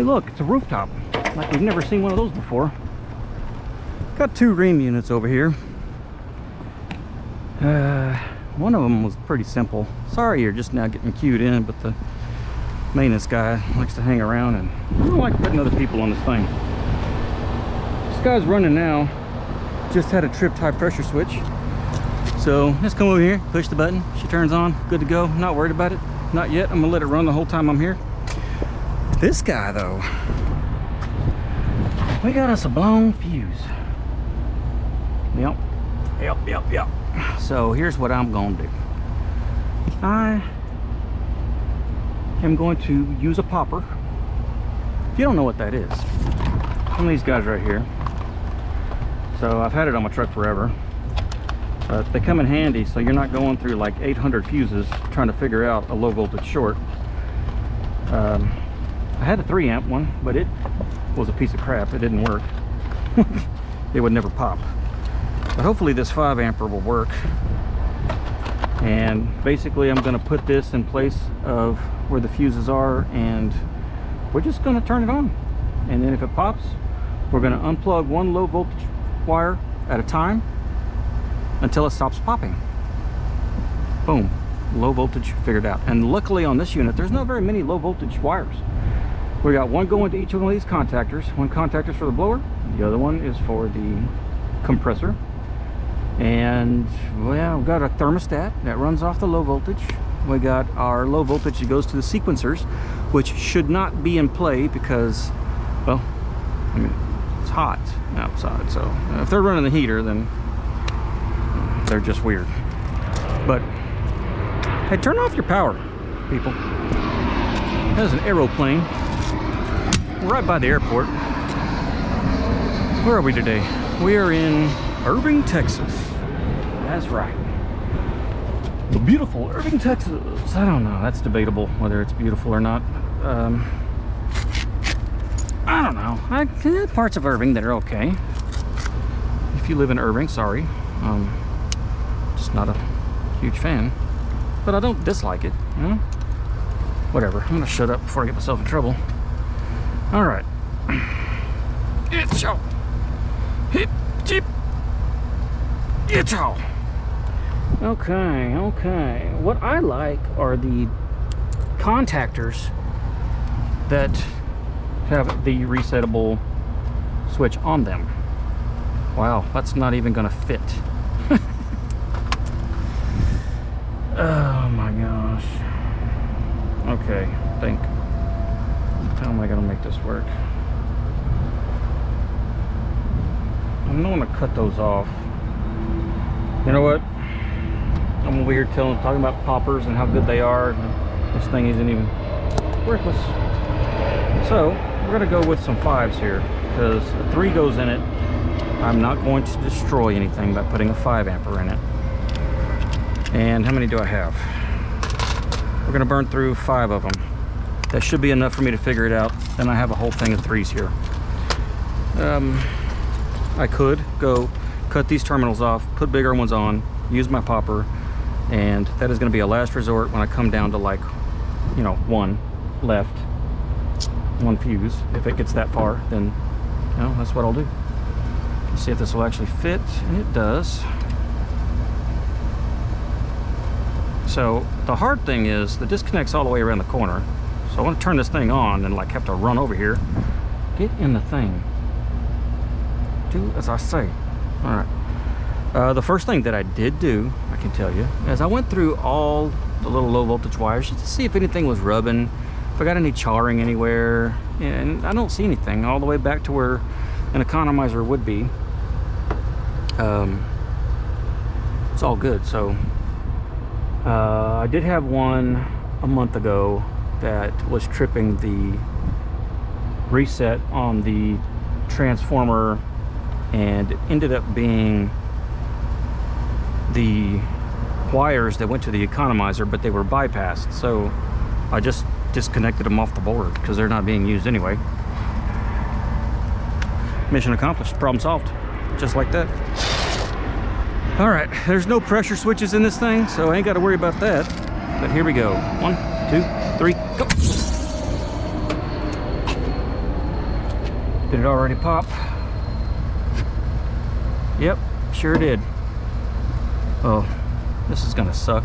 Hey look, it's a rooftop. Like we've never seen one of those before. Got two Rheem units over here. One of them was pretty simple. Sorry you're just now getting queued in, but the maintenance guy likes to hang around and I don't like putting other people on this thing. This guy's running now. Just had a tripped high pressure switch. So let's come over here, push the button, she turns on, good to go. Not worried about it, not yet. I'm gonna let it run the whole time I'm here. This guy though, we got us a blown fuse. Yep. So here's what I'm gonna do. I am going to use a popper. If you don't know what that is, one of these guys right here. So I've had it on my truck forever. They come in handy, so you're not going through like 800 fuses trying to figure out a low voltage short. I had a 3 amp one, but it was a piece of crap. It didn't work. It would never pop. But hopefully this 5 amper will work. And basically I'm going to put this in place of where the fuses are, and we're just going to turn it on. And then if it pops, we're going to unplug one low voltage wire at a time until it stops popping. Boom, low voltage figured out. And luckily on this unit there's not very many low voltage wires. We got one going to each one of these contactors. One contactor's for the blower, the other one is for the compressor. And well, we've got a thermostat that runs off the low voltage. We got our low voltage that goes to the sequencers, which should not be in play because, well, I mean, it's hot outside, so if they're running the heater, then they're just weird. But hey, turn off your power, people. There's an aeroplane right by the airport. Where are we today? We are in Irving, Texas. That's right. The beautiful Irving, Texas. I don't know, that's debatable whether it's beautiful or not. I don't know. There are parts of Irving that are okay. If you live in Irving, sorry. Just not a huge fan. But I don't dislike it, you know? Whatever. I'm gonna shut up before I get myself in trouble. Alright. It's all. Hip, chip. It's all. Okay. What I like are the contactors that have the resettable switch on them. Wow, that's not even gonna fit. Oh my gosh. Okay, think. How am I gonna make this work? I'm gonna cut those off. You know what? I'm over here talking about poppers and how good they are. This thing isn't even worthless. So we're gonna go with some 5s here because a 3 goes in it. I'm not going to destroy anything by putting a 5 amper in it. And how many do I have? We're gonna burn through 5 of them. That should be enough for me to figure it out. Then I have a whole thing of 3s here. I could go cut these terminals off, put bigger ones on, use my popper, and that is gonna be a last resort when I come down to like, you know, 1 left, 1 fuse. If it gets that far, then, you know, that's what I'll do. Let's see if this will actually fit, and it does. So the hard thing is the disconnect's all the way around the corner. So I want to turn this thing on and like have to run over here. Get in the thing. Do as I say. All right. The first thing that I did do, I can tell you, is I went through all the little low voltage wires just to see if anything was rubbing, if I got any charring anywhere, and I don't see anything all the way back to where an economizer would be. It's all good. So I did have one a month ago that was tripping the reset on the transformer, and it ended up being the wires that went to the economizer, but they were bypassed. So I just disconnected them off the board because they're not being used anyway. Mission accomplished, problem solved, just like that. All right, there's no pressure switches in this thing, so I ain't got to worry about that. But here we go. 1, 2, 3, go. Did it already pop? Yep, sure did. Oh, this is gonna suck.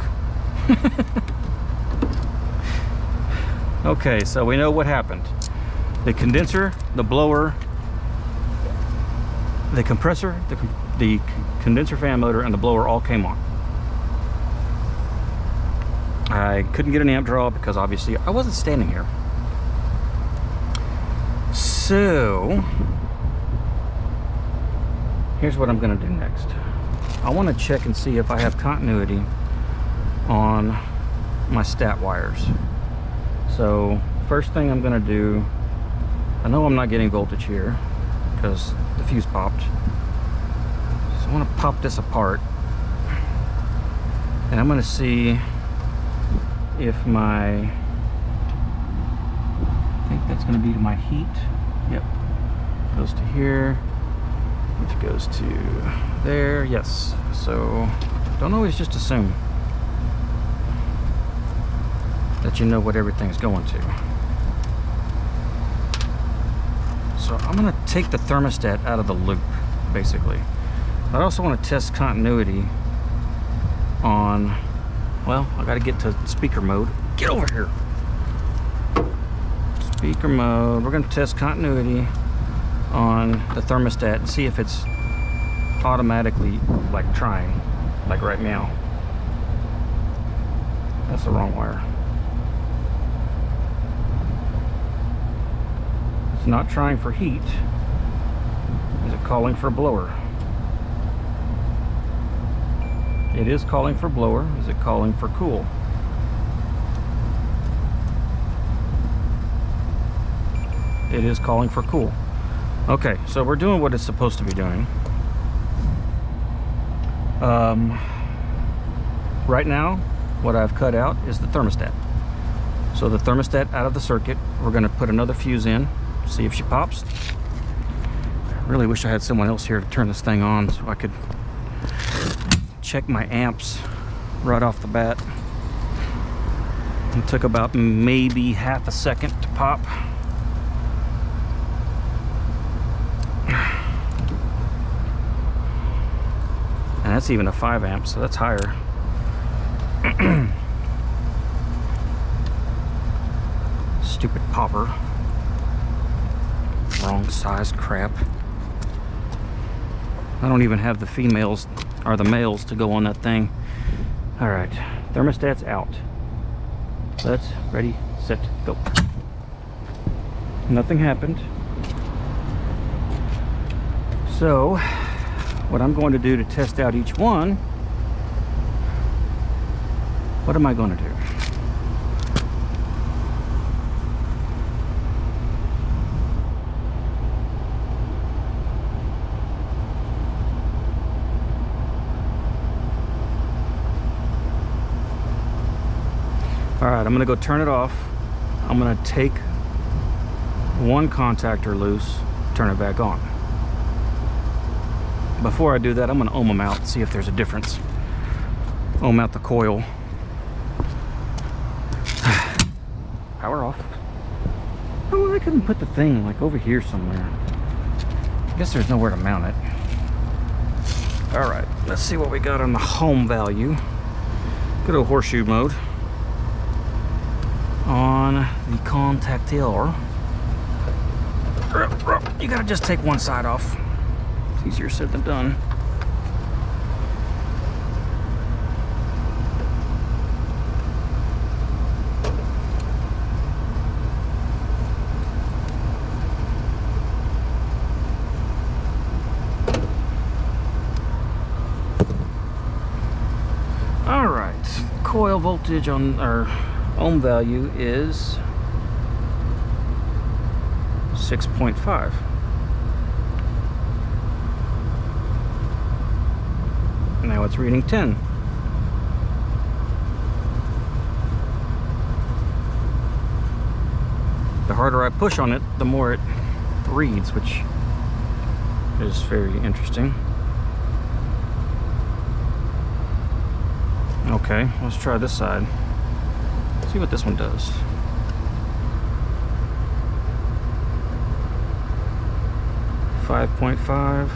Okay, so we know what happened. The condenser, the blower, the compressor, the condenser fan motor, and the blower all came on. I couldn't get an amp draw because obviously I wasn't standing here. So here's what I'm going to do next. I want to check and see if I have continuity on my stat wires. So first thing I'm going to do, I know I'm not getting voltage here because the fuse popped. So I want to pop this apart, and I'm going to see if my, I think that's going to be to my heat. Yep, goes to here, which goes to there. Yes, so don't always just assume that you know what everything's going to. So I'm going to take the thermostat out of the loop, basically. I also want to test continuity on, well, I got to get to speaker mode. Get over here. Speaker mode. We're going to test continuity on the thermostat and see if it's automatically like trying, like right now. That's the wrong wire. It's not trying for heat. Is it calling for blower? It is calling for blower. Is it calling for cool? It is calling for cool. Okay, so we're doing what it's supposed to be doing. Right now, what I've cut out is the thermostat. So the thermostat out of the circuit, we're going to put another fuse in, see if she pops. I really wish I had someone else here to turn this thing on so I could check my amps right off the bat. It took about maybe half a second to pop. And that's even a 5 amp, so that's higher. Stupid popper. Wrong size crap. I don't even have the females or the males to go on that thing. All right, thermostat's out. Let's ready, set, go. Nothing happened. So what I'm going to do to test out each one, what am I going to do? All right, I'm going to go turn it off. I'm going to take one contactor loose, turn it back on. Before I do that, I'm going to ohm them out, see if there's a difference. Ohm out the coil. Power off. Oh, I couldn't put the thing like over here somewhere. I guess there's nowhere to mount it. All right, let's see what we got on the home value. Good old horseshoe mode. On the contactor, you gotta just take one side off. It's easier said than done. All right, coil voltage on our ohm value is 6.5. Now it's reading 10. The harder I push on it, the more it reads, which is very interesting. Okay, let's try this side. See what this one does. 5.5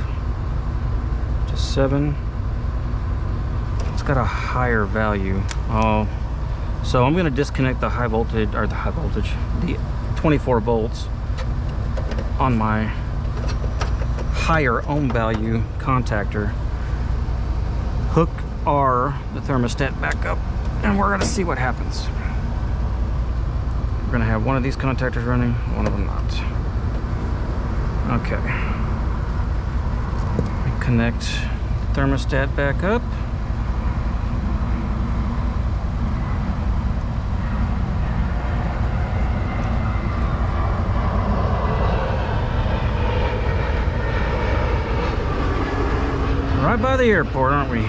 to 7. It's got a higher value. Oh, so I'm going to disconnect the high voltage, or the 24 volts on my higher ohm value contactor. Hook the thermostat back up, and we're going to see what happens. We're going to have one of these contactors running, one of them not. Okay. Connect thermostat back up. Right by the airport, aren't we?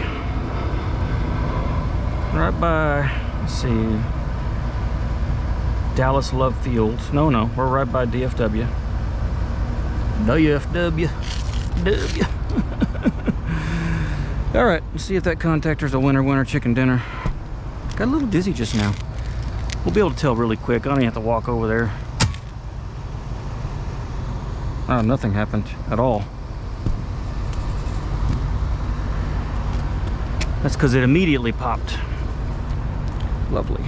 Right by, let's see, Dallas Love Fields. No, we're right by DFW. DFW. All right, let's see if that contactor's a winner chicken dinner. Got a little dizzy just now. We'll be able to tell really quick. I don't even have to walk over there. Oh, nothing happened at all. That's because it immediately popped. Lovely.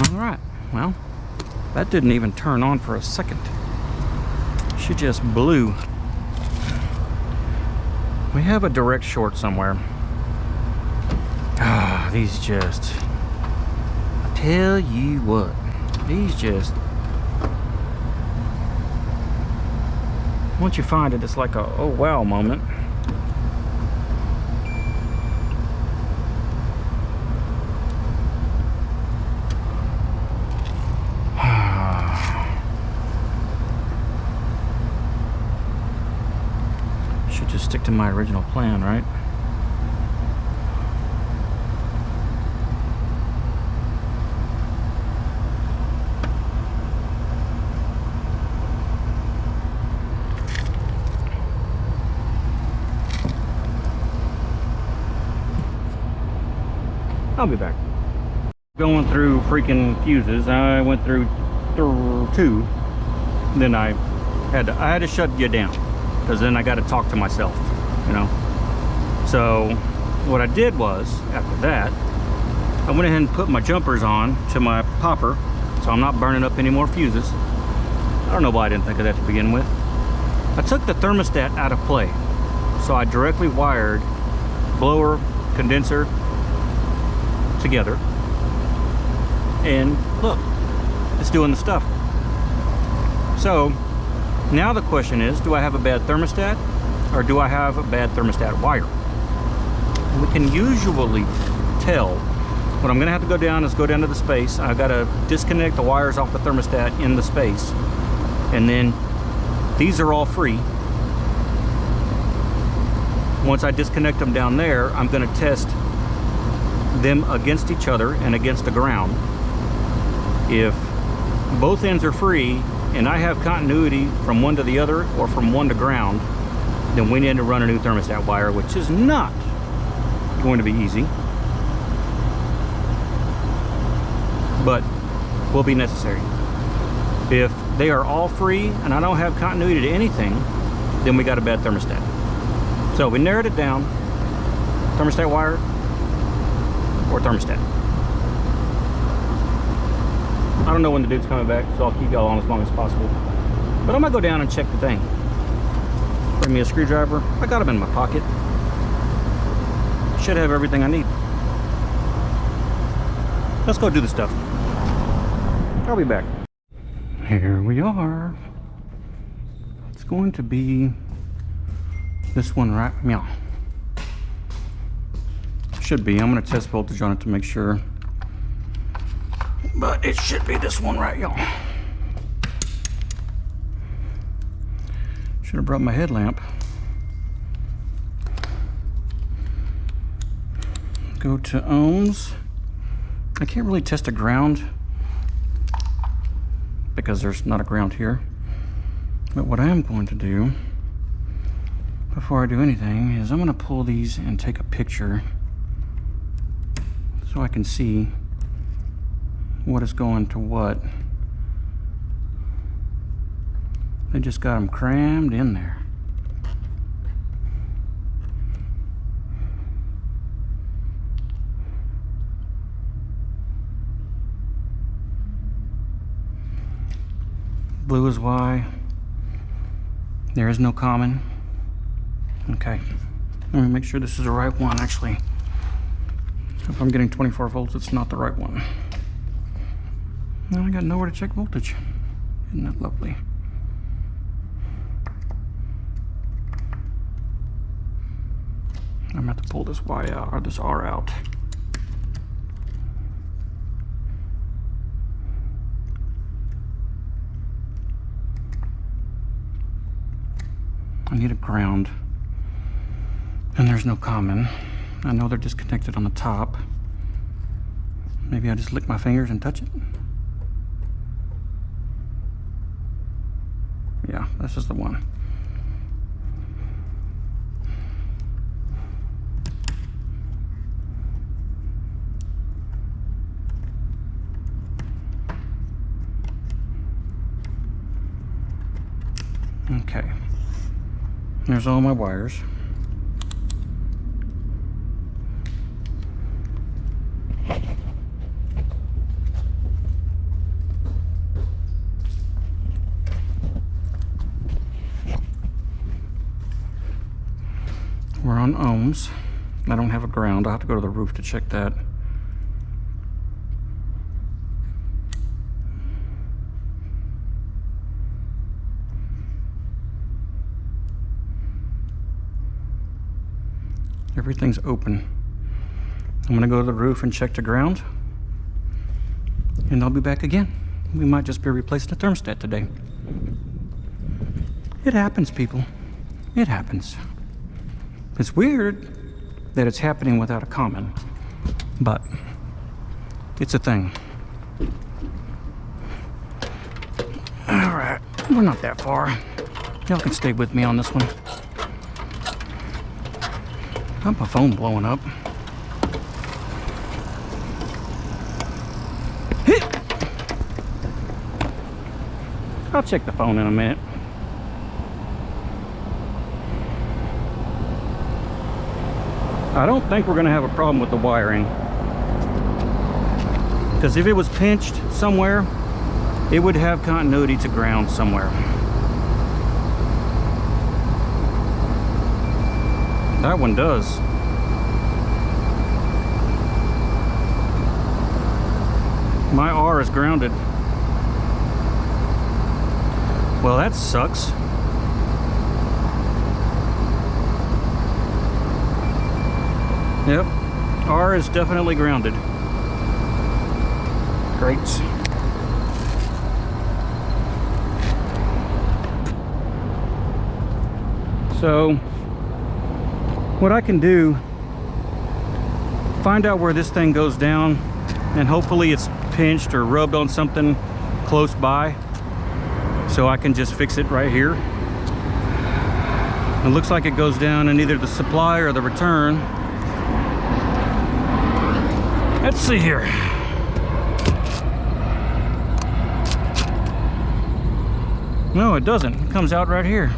All right, well, that didn't even turn on for a second. She just blew. We have a direct short somewhere. Ah, these just, I tell you what, these just, once you find it, it's like a oh wow moment. Should just stick to my original plan, right? I'll be back. Going through freaking fuses. I went through 2. Then I had to shut you down, because then I got to talk to myself, you know. So what I did was, after that, I went ahead and put my jumpers on to my popper, so I'm not burning up any more fuses. I don't know why I didn't think of that to begin with. I took the thermostat out of play, so I directly wired blower, condenser together, and look, it's doing the stuff. So now the question is, do I have a bad thermostat, or do I have a bad thermostat wire? We can usually tell. What I'm gonna have to go down is go down to the space. I've got to disconnect the wires off the thermostat in the space, and then these are all free. Once I disconnect them down there, I'm going to test them against each other and against the ground. If both ends are free and I have continuity from one to the other or from one to ground, then we need to run a new thermostat wire, which is not going to be easy, but will be necessary. If they are all free and I don't have continuity to anything, then we got a bad thermostat. So we narrowed it down: thermostat wire or thermostat. I don't know when the dude's coming back, so I'll keep y'all on as long as possible. But I'm gonna go down and check the thing. Bring me a screwdriver. I got them in my pocket. Should have everything I need. Let's go do the stuff. I'll be back. Here we are. It's going to be this one, right? Meow. Should be. I'm going to test voltage on it to make sure. But it should be this one, right, y'all? Should have brought my headlamp. Go to ohms. I can't really test a ground because there's not a ground here. But what I am going to do before I do anything is I'm going to pull these and take a picture so I can see what is going to what They just got them crammed in there. Blue is Y. There is no common. Okay. Let me make sure this is the right one, actually. If I'm getting 24 volts, it's not the right one. Now I got nowhere to check voltage. Isn't that lovely? I'm gonna have to pull this Y out, or this R out. I need a ground, and there's no common. I know they're disconnected on the top. Maybe I just lick my fingers and touch it. Yeah, this is the one. Okay. There's all my wires. We're on ohms. I don't have a ground. I'll have to go to the roof to check that. Everything's open. I'm gonna go to the roof and check the ground, and I'll be back again. We might just be replacing the thermostat today. It happens, people. It happens. It's weird that it's happening without a common, but it's a thing. All right, we're not that far. Y'all can stay with me on this one. Not my phone blowing up. I'll check the phone in a minute. I don't think we're gonna have a problem with the wiring, because if it was pinched somewhere, it would have continuity to ground somewhere. That one does. My R is grounded. Well, that sucks. Yep, R is definitely grounded. Great. So, what I can do, find out where this thing goes down, and hopefully it's pinched or rubbed on something close by, so I can just fix it right here. It looks like it goes down in either the supply or the return. Let's see here. No, it doesn't. It comes out right here.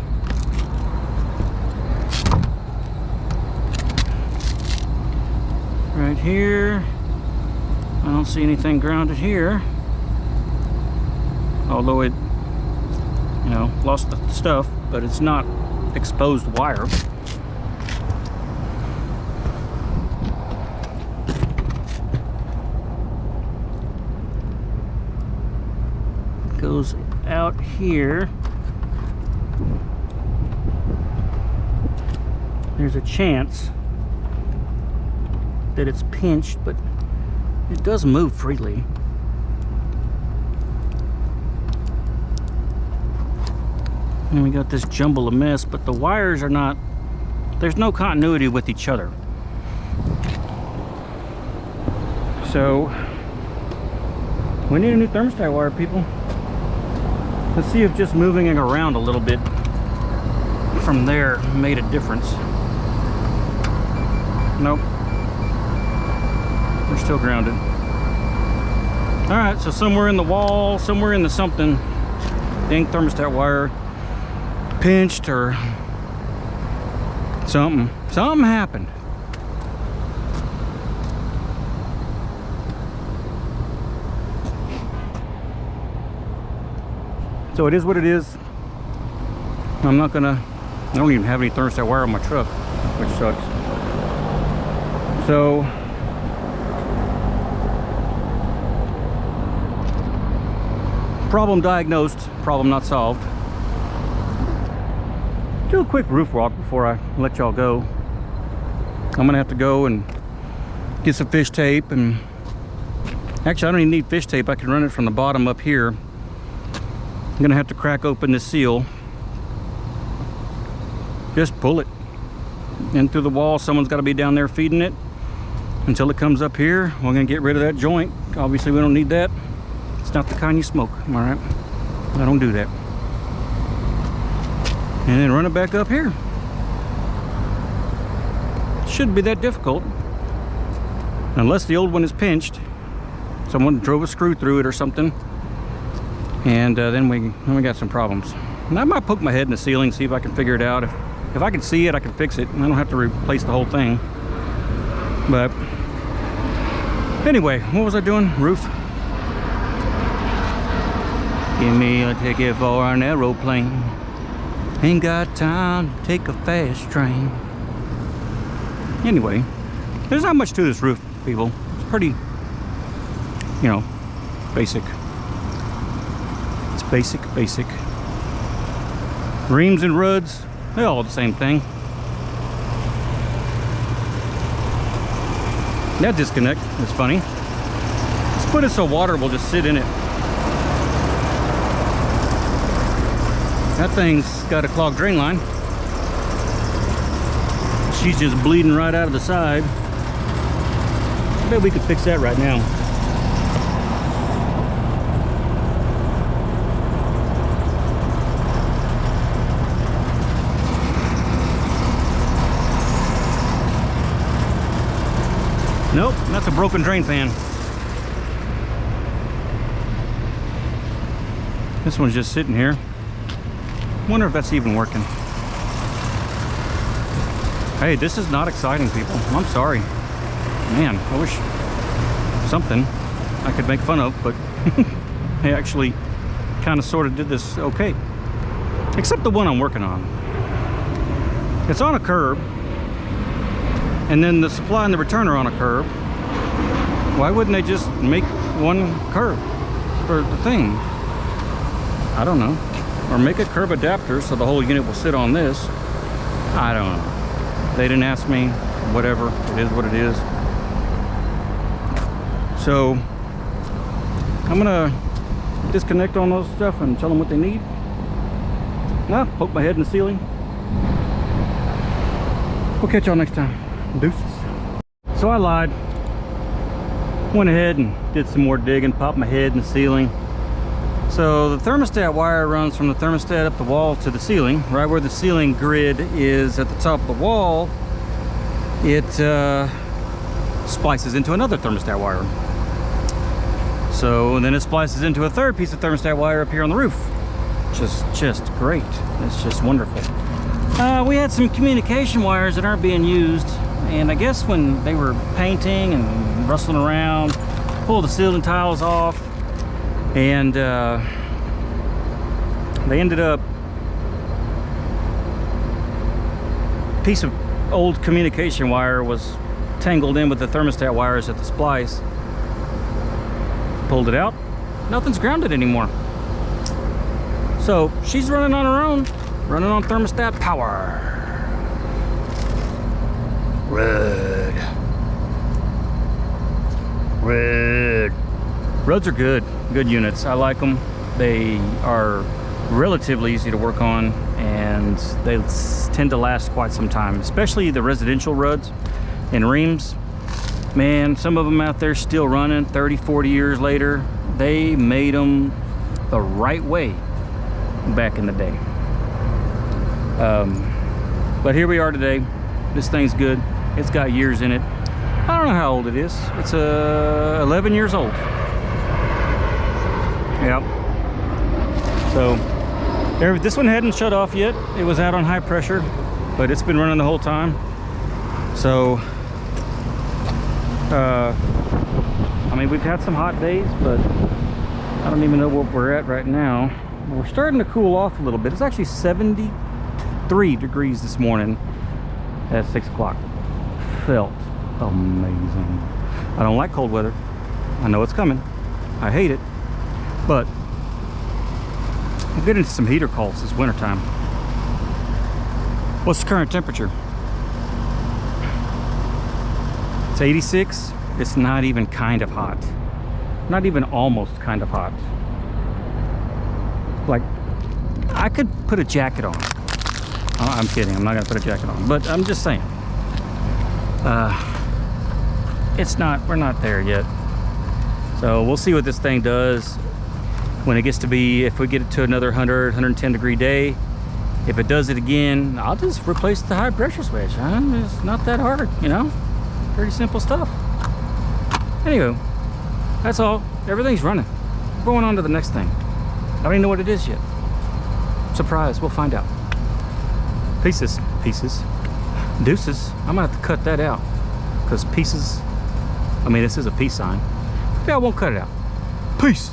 Right here. I don't see anything grounded here. Although it, you know, lost the stuff, but it's not exposed wire. Goes out here. There's a chance that it's pinched, but it does move freely. And we got this jumble of mess, but the wires are not, there's no continuity with each other. So we need a new thermostat wire, people. Let's see if just moving it around a little bit from there made a difference. Nope. We're still grounded. All right, so somewhere in the wall, somewhere in the something, dang thermostat wire pinched or something happened. So it is what it is. I don't even have any thermostat wire on my truck, which sucks. So problem diagnosed, problem not solved. Do a quick roof walk before I let y'all go. I'm gonna have to go and get some fish tape, and actually I don't even need fish tape. I can run it from the bottom up here. I'm gonna have to crack open this seal. Just pull it in through the wall. Someone's got to be down there feeding it until it comes up here. We're gonna get rid of that joint. Obviously we don't need that. It's not the kind you smoke, all right? I don't do that. And then run it back up here. Shouldn't be that difficult, unless the old one is pinched. Someone drove a screw through it or something, and then we got some problems. And I might poke my head in the ceiling, see if I can figure it out. If I can see it, I can fix it, and I don't have to replace the whole thing. But anyway, what was I doing? Roof. Give me a ticket for an aeroplane. Ain't got time to take a fast train. Anyway, there's not much to this roof, people. It's pretty, you know, basic. It's basic. Rheems and Ruds, they're all the same thing. That disconnect is funny. Let's put it so water will just sit in it. That thing's got a clogged drain line. She's just bleeding right out of the side. I bet we could fix that right now. Nope, that's a broken drain pan. This one's just sitting here. Wonder if that's even working. Hey, this is not exciting, people. I'm sorry. Man, I wish something I could make fun of, but they actually kind of sort of did this okay. Except the one I'm working on. It's on a curb, and then the supply and the return are on a curb. Why wouldn't they just make one curb for the thing? I don't know. Or make a curb adapter so the whole unit will sit on this. I don't know. They didn't ask me. Whatever. It is what it is. So I'm gonna disconnect on those stuff and tell them what they need. Nah, poke my head in the ceiling. We'll catch y'all next time. Deuces. So I lied. Went ahead and did some more digging, popped my head in the ceiling. So the thermostat wire runs from the thermostat up the wall to the ceiling. Right where the ceiling grid is at the top of the wall, it splices into another thermostat wire. So then it splices into a third piece of thermostat wire up here on the roof. Just great. It's just wonderful. We had some communication wires that aren't being used, and I guess when they were painting and rustling around, pulled the ceiling tiles off, and they ended up, a piece of old communication wire was tangled in with the thermostat wires at the splice. Pulled it out, nothing's grounded anymore. So she's running on her own, running on thermostat power. Red. Ruds are good units. I like them. They are relatively easy to work on, and they tend to last quite some time, especially the residential Ruds and Rheems. Man, some of them out there still running 30-40 years later. They made them the right way back in the day. But here we are today. This thing's good. It's got years in it. I don't know how old it is. It's 11 years old. Yep. So This one hadn't shut off yet. It was out on high pressure, but it's been running the whole time. So, I mean, we've had some hot days, but I don't even know what we're at right now. We're starting to cool off a little bit. It's actually 73 degrees this morning at 6 o'clock. Felt amazing. I don't like cold weather. I know it's coming. I hate it. But we'll get into some heater calls this wintertime. What's the current temperature? It's 86. It's not even kind of hot. Not even almost kind of hot. Like, I could put a jacket on. Oh, I'm kidding. I'm not gonna put a jacket on. But I'm just saying. We're not there yet. So we'll see what this thing does when it gets to be, if we get it to another 100, 110 degree day. If it does it again, I'll just replace the high pressure switch. It's not that hard, you know? Pretty simple stuff. Anyway, that's all. Everything's running. We're going on to the next thing. I don't even know what it is yet. Surprise, we'll find out. Pieces. Deuces. I'm gonna have to cut that out. Because pieces, I mean, this is a peace sign. Maybe I won't cut it out. Peace.